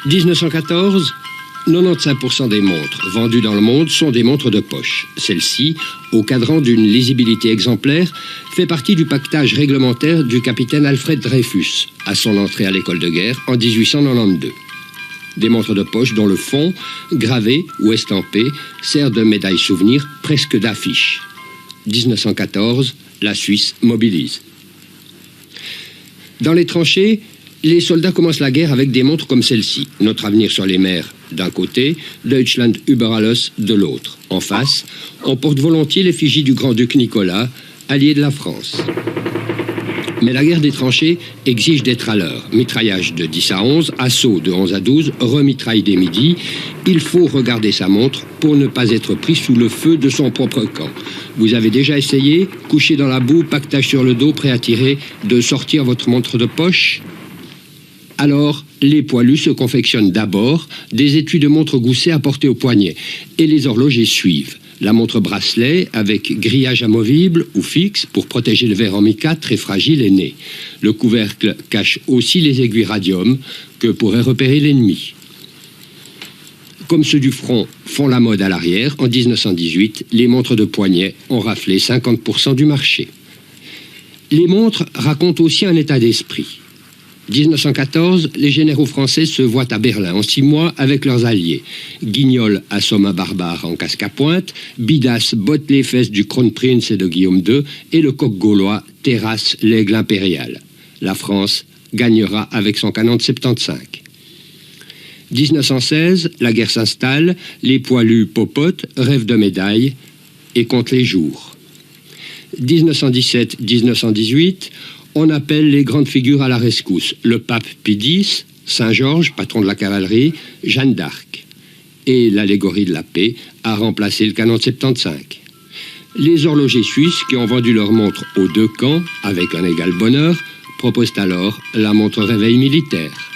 1914, 95% des montres vendues dans le monde sont des montres de poche. Celle-ci, au cadran d'une lisibilité exemplaire, fait partie du pactage réglementaire du capitaine Alfred Dreyfus à son entrée à l'école de guerre en 1892. Des montres de poche dont le fond, gravé ou estampé, sert de médaille souvenir, presque d'affiche. 1914, la Suisse mobilise. Dans les tranchées, les soldats commencent la guerre avec des montres comme celle-ci. Notre avenir sur les mers d'un côté, Deutschland über alles de l'autre. En face, on porte volontiers l'effigie du grand-duc Nicolas, allié de la France. Mais la guerre des tranchées exige d'être à l'heure. Mitraillage de 10 à 11, assaut de 11 à 12, remitraille dès midi. Il faut regarder sa montre pour ne pas être pris sous le feu de son propre camp. Vous avez déjà essayé, couché dans la boue, paquetage sur le dos, prêt à tirer, de sortir votre montre de poche ? Alors, les poilus se confectionnent d'abord des étuis de montre goussets à porter au poignet, et les horlogers suivent. La montre bracelet avec grillage amovible ou fixe pour protéger le verre en mica très fragile est né. Le couvercle cache aussi les aiguilles radium que pourrait repérer l'ennemi. Comme ceux du front font la mode à l'arrière, en 1918, les montres de poignet ont raflé 50% du marché. Les montres racontent aussi un état d'esprit. 1914, les généraux français se voient à Berlin en 6 mois avec leurs alliés. Guignol assomme un barbare en casque à pointe, Bidas botte les fesses du Kronprinz et de Guillaume II, et le coq gaulois terrasse l'aigle impérial. La France gagnera avec son canon de 75. 1916, la guerre s'installe, les poilus popotent, rêvent de médailles et comptent les jours. 1917-1918, on appelle les grandes figures à la rescousse. Le pape Pie X, Saint-Georges, patron de la cavalerie, Jeanne d'Arc. Et l'allégorie de la paix a remplacé le canon de 75. Les horlogers suisses, qui ont vendu leur montre aux deux camps, avec un égal bonheur, proposent alors la montre réveil militaire.